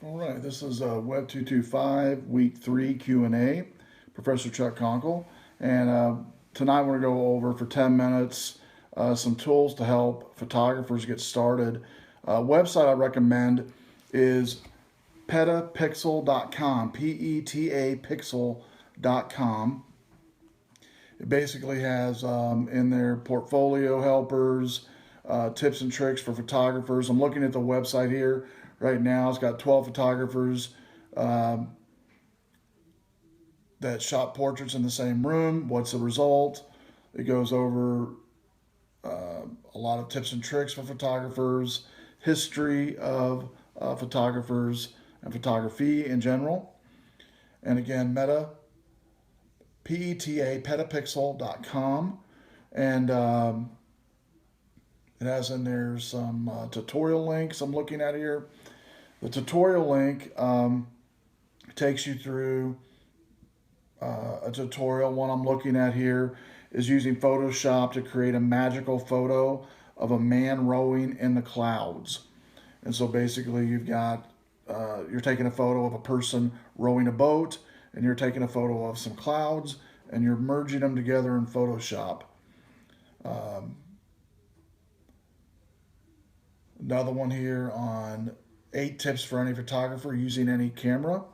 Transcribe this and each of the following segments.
All right, this is WEB225 Week 3 Q&A, Professor Chuck Conkle. And tonight we're going to go over for 10 minutes some tools to help photographers get started. Website I recommend is petapixel.com, P-E-T-A pixel.com. It basically has in there portfolio helpers, tips and tricks for photographers. I'm looking at the website here right now. It's got 12 photographers um, that shot portraits in the same room. What's the result? It goes over a lot of tips and tricks for photographers, history of photographers and photography in general. And again, petapixel.com. And it has in there some tutorial links I'm looking at here. The tutorial link takes you through a tutorial. One I'm looking at here is using Photoshop to create a magical photo of a man rowing in the clouds. And so basically you're taking a photo of a person rowing a boat, and you're taking a photo of some clouds, and you're merging them together in Photoshop. Um, Another one here on 8 tips for any photographer using any camera.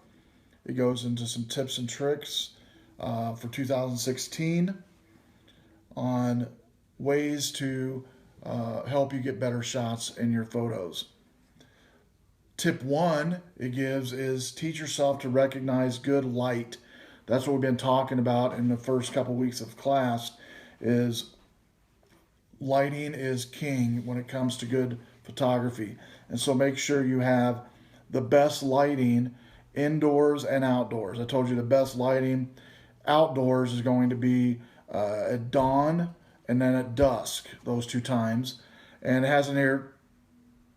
It goes into some tips and tricks for 2016 on ways to help you get better shots in your photos. Tip 1 it gives is teach yourself to recognize good light. That's what we've been talking about in the first couple weeks of class. Is lighting is king when it comes to good photography. And so make sure you have the best lighting indoors and outdoors. I told you the best lighting outdoors is going to be at dawn and then at dusk, those 2 times. And it has in here,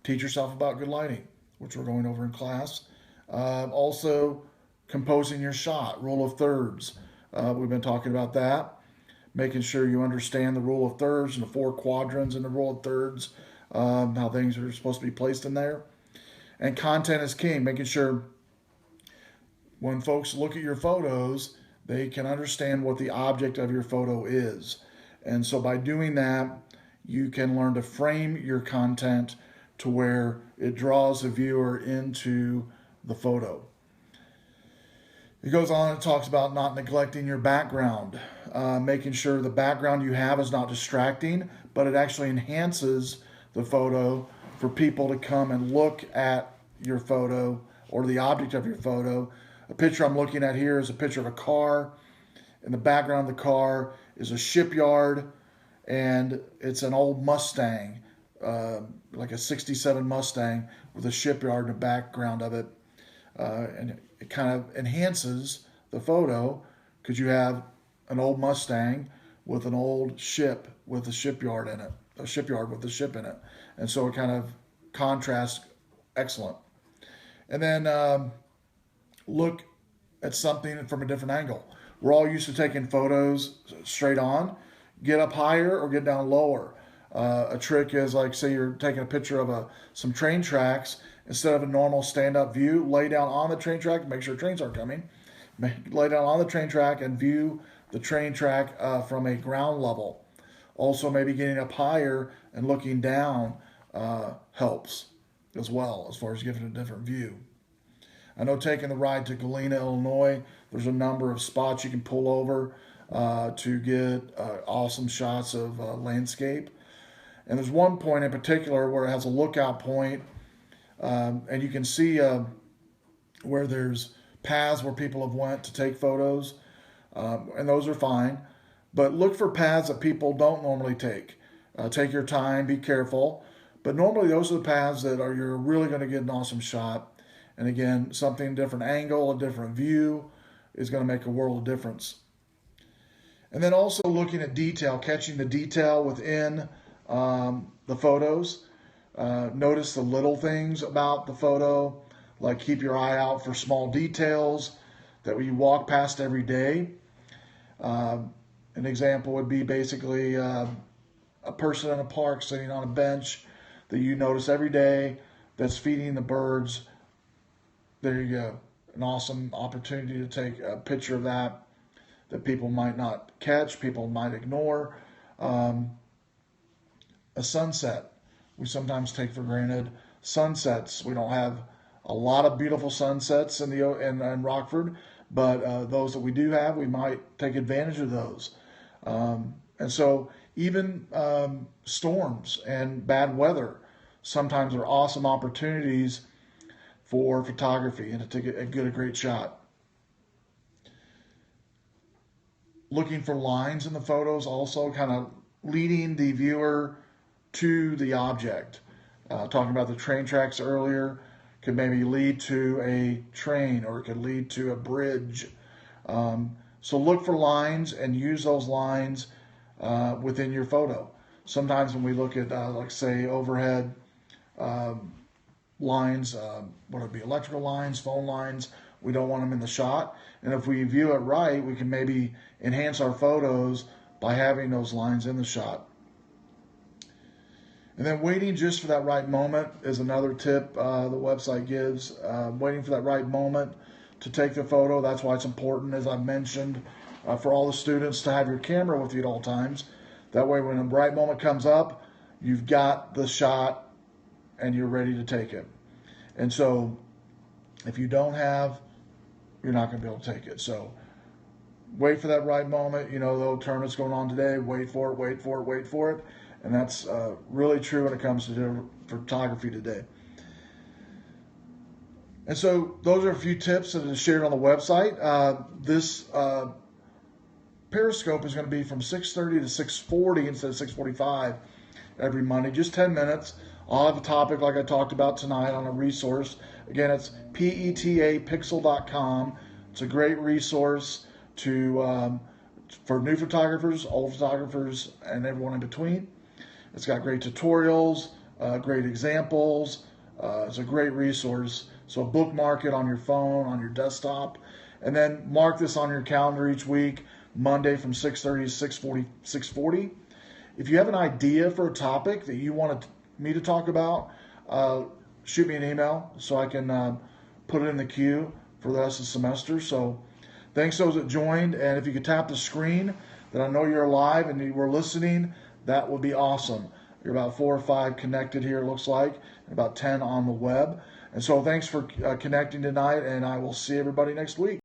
teach yourself about good lighting, which we're going over in class. Also, composing your shot, rule of thirds. We've been talking about that. Making sure you understand the rule of thirds and the 4 quadrants in the rule of thirds, how things are supposed to be placed in there. And content is king, making sure when folks look at your photos, they can understand what the object of your photo is. And so by doing that, you can learn to frame your content to where it draws the viewer into the photo. It goes on and talks about not neglecting your background, making sure the background you have is not distracting, but it actually enhances the photo for people to come and look at your photo or the object of your photo. A picture I'm looking at here is a picture of a car. In the background of the car is a shipyard, and it's an old Mustang, like a 67 Mustang with a shipyard in the background of it. And it kind of enhances the photo because you have an old Mustang with an old ship with a shipyard in it, a shipyard with a ship in it. And so it kind of contrasts excellent. And then look at something from a different angle. We're all used to taking photos straight on. Get up higher or get down lower. A trick is, like, say you're taking a picture of some train tracks. Instead of a normal stand-up view, lay down on the train track, make sure trains aren't coming. Lay down on the train track and view the train track from a ground level. Also, maybe getting up higher and looking down helps as well, as far as giving a different view. I know taking the ride to Galena, Illinois, there's a number of spots you can pull over to get awesome shots of landscape. And there's one point in particular where it has a lookout point, and you can see where there's paths where people have went to take photos, and those are fine. But look for paths that people don't normally take. Take your time, be careful. But normally those are the paths that you're really going to get an awesome shot. And again, something different angle, a different view is going to make a world of difference. And then also looking at detail, catching the detail within the photos. Notice the little things about the photo, like keep your eye out for small details that you walk past every day. An example would be basically a person in a park sitting on a bench that you notice every day that's feeding the birds there you go. An awesome opportunity to take a picture of that people might not catch, people might ignore. A sunset, we sometimes take for granted. Sunsets, we don't have a lot of beautiful sunsets in Rockford, but those that we do have, we might take advantage of those. And so even storms and bad weather sometimes are awesome opportunities for photography and to get a great shot. Looking for lines in the photos, also kind of leading the viewer to the object. Talking about the train tracks earlier, could maybe lead to a train or it could lead to a bridge. So look for lines and use those lines within your photo. Sometimes when we look at, like say, overhead lines, what would be electrical lines, phone lines, we don't want them in the shot. And if we view it right, we can maybe enhance our photos by having those lines in the shot. And then waiting just for that right moment is another tip the website gives. Waiting for that right moment to take the photo. That's why it's important, as I mentioned, for all the students to have your camera with you at all times. That way when the right moment comes up, you've got the shot and you're ready to take it. And so if you don't have, you're not going to be able to take it. So wait for that right moment. You know, the tournament's going on today. Wait for it, wait for it, wait for it. And that's really true when it comes to photography today. And so those are a few tips that are shared on the website. This Periscope is going to be from 6:30 to 6:40 instead of 6:45 every Monday, just 10 minutes. I'll have a topic like I talked about tonight on a resource. Again, it's petapixel.com. It's a great resource for new photographers, old photographers, and everyone in between. It's got great tutorials, great examples. It's a great resource. So bookmark it on your phone, on your desktop, and then mark this on your calendar each week, Monday from 6:30 to 6:40. If you have an idea for a topic that you want me to talk about, shoot me an email so I can put it in the queue for the rest of the semester. So thanks those that joined, and if you could tap the screen that I know you're alive and you were listening, that would be awesome. You're about 4 or 5 connected here, it looks like, and about 10 on the web. And so thanks for connecting tonight, and I will see everybody next week.